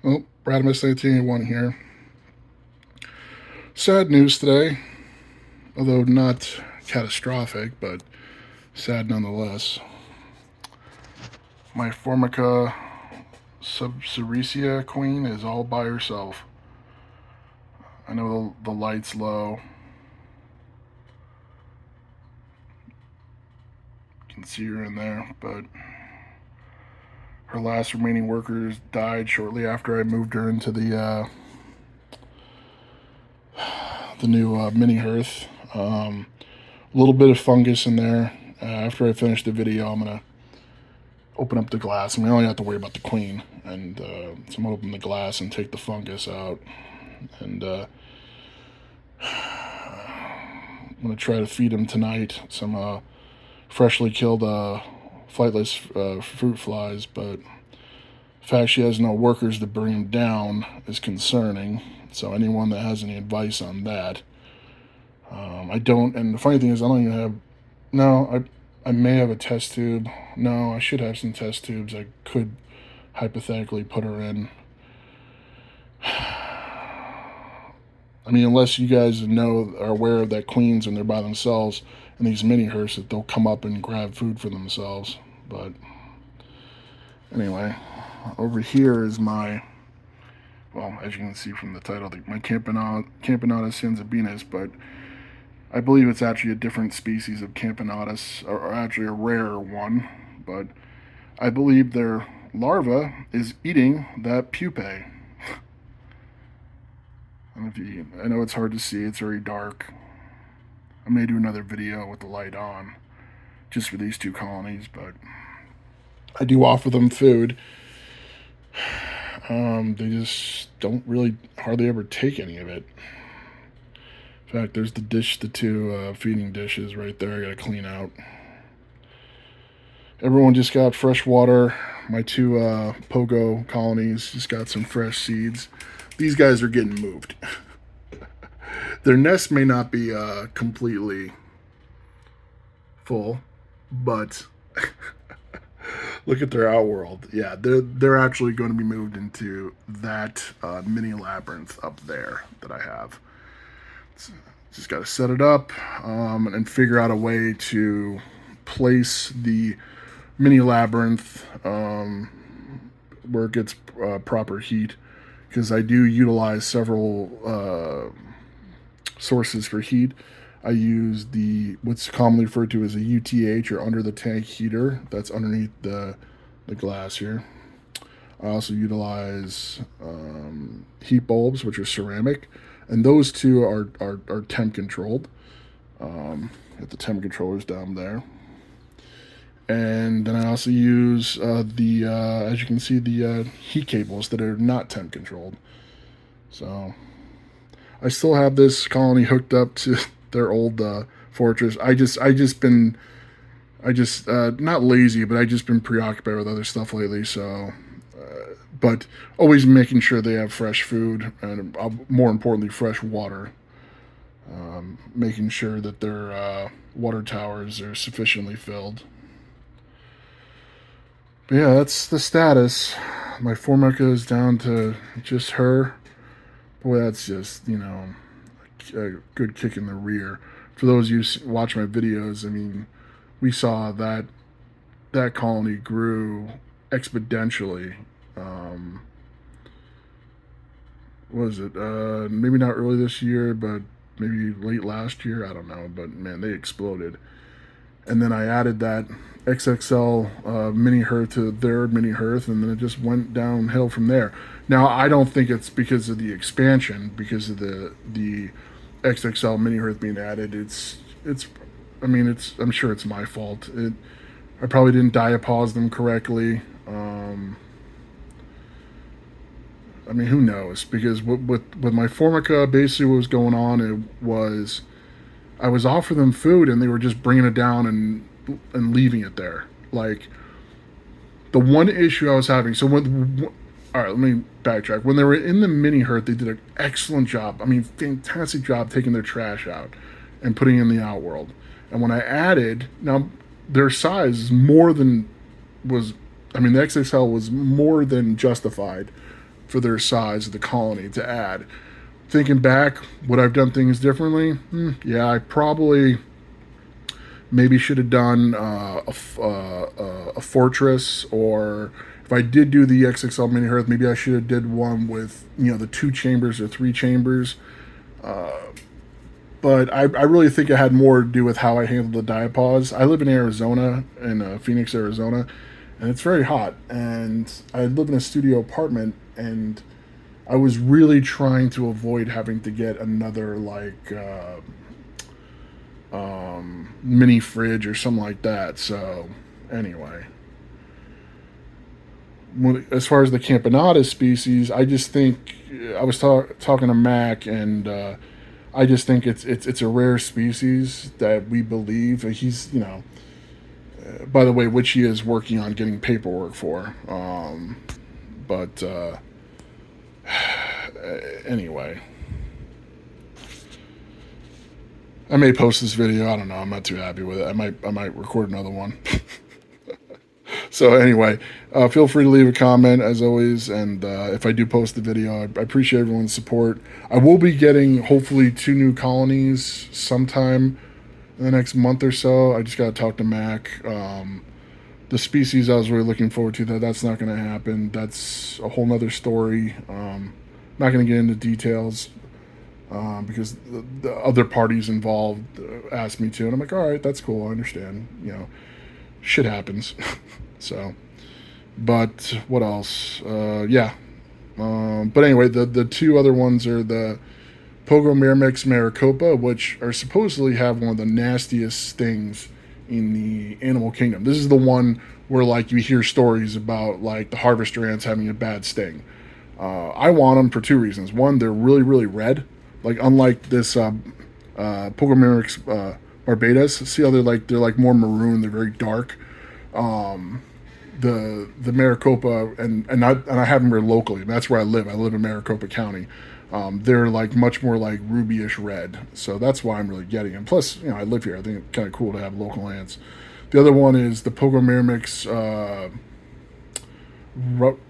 Well, Radimus 1981 here. Sad news today, although not catastrophic, but sad nonetheless. My Formica subcericea queen is all by herself. I know the light's low. You can see her in there, but her last remaining workers died shortly after I moved her into the new mini hearth. A little bit of fungus in there. After I finish the video, I'm gonna open up the glass, and we only have to worry about the queen. And so I'm gonna open the glass and take the fungus out, and I'm gonna try to feed him tonight some freshly killed flightless fruit flies. But the fact she has no workers to bring him down is concerning. So anyone that has any advice on that, I don't. And the funny thing is, I don't even have. No, I may have a test tube. No, I should have some test tubes I could hypothetically put her in. I mean, unless you guys are aware that queens, when they're by themselves in these mini hearths, that they'll come up and grab food for themselves. But anyway, over here is my, well, as you can see from the title, my Campanata Sanzabinas, but I believe it's actually a different species of Campanatus, or actually a rarer one, but I believe their larva is eating that pupae. I know it's hard to see, it's very dark. I may do another video with the light on, just for these two colonies, but I do offer them food. They just don't really hardly ever take any of it. In fact, there's the two feeding dishes right there I gotta clean out. Everyone just got fresh water. My two pogo colonies just got some fresh seeds. These guys are getting moved. Their nest may not be completely full, but look at their outworld. Yeah, they're actually going to be moved into that mini labyrinth up there that I have. Just got to set it up and figure out a way to place the mini labyrinth where it gets proper heat, because I do utilize several sources for heat. I use what's commonly referred to as a UTH, or under the tank heater, that's underneath the glass here. I also utilize heat bulbs, which are ceramic, and those two are temp controlled. Got the temp controllers down there. And then I also use as you can see, the heat cables that are not temp controlled. So I still have this colony hooked up to their old fortress. I just not lazy, but I just been preoccupied with other stuff lately. So, but always making sure they have fresh food, and more importantly, fresh water. Making sure that their water towers are sufficiently filled. But yeah, that's the status. My Formica is down to just her. Boy, that's just, a good kick in the rear. For those of you who watch my videos, I mean, we saw that colony grew exponentially. What was it? Maybe not early this year, but maybe late last year. I don't know. But man, they exploded. And then I added that XXL mini hearth to their mini hearth, and then it just went downhill from there. Now, I don't think it's because of the expansion, because of the XXL mini hearth being added. I'm sure it's my fault. I probably didn't diapause them correctly. I mean, who knows? Because with my Formica, basically what was going on, I was offering them food, and they were just bringing it down and leaving it there. Like, the one issue I was having. So all right, let me backtrack. When they were in the mini hearth, they did an excellent job. I mean, fantastic job taking their trash out and putting it in the outworld. And when I added, now their size is more than was. I mean, the XXL was more than justified for their size of the colony to add. Thinking back, would I've done things differently? Yeah, I probably maybe should have done a fortress, or if I did do the XXL mini hearth, maybe I should have did one with the 2 chambers or 3 chambers. But I really think it had more to do with how I handled the diapause. I live in Arizona, in Phoenix, Arizona, and it's very hot. And I live in a studio apartment, and I was really trying to avoid having to get another mini fridge or something like that. So anyway, as far as the Campanata species, I just think I was talking to Mac, and I just think it's a rare species that we believe he's by the way, which he is working on getting paperwork for. But anyway, I may post this video. I don't know. I'm not too happy with it. I might record another one. So anyway, feel free to leave a comment as always, and if I do post the video, I appreciate everyone's support. I will be getting hopefully 2 new colonies sometime in the next month or so. I just got to talk to Mac. The species I was really looking forward to, that's not going to happen. That's a whole nother story. Not going to get into details because the other parties involved asked me to, and I'm like, all right, that's cool. I understand. Shit happens. So, but what else? Yeah. But anyway, the 2 other ones are the Pogomyrmex maricopa, which are supposedly have one of the nastiest stings in the animal kingdom. This is the one where you hear stories about the harvester ants having a bad sting. I want them for 2 reasons. One, they're really, really red. Unlike this Pogomyrmex barbatus. See how they're more maroon. They're very dark. The Maricopa, and I have them here locally. That's where I live. I live in Maricopa County. They're much more ruby-ish red. So that's why I'm really getting them. Plus, I live here. I think it's kind of cool to have local ants. The other one is the Pogomyrmex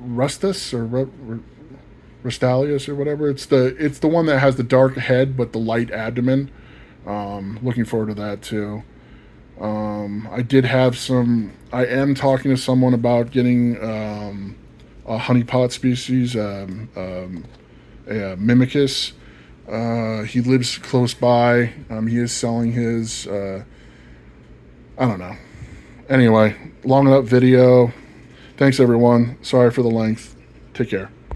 rustus or Rustalius or whatever. It's the one that has the dark head but the light abdomen. Looking forward to that too. I am talking to someone about getting a honeypot species, a Mimicus. He lives close by. He is selling his. I don't know. Anyway, long enough video. Thanks everyone. Sorry for the length. Take care.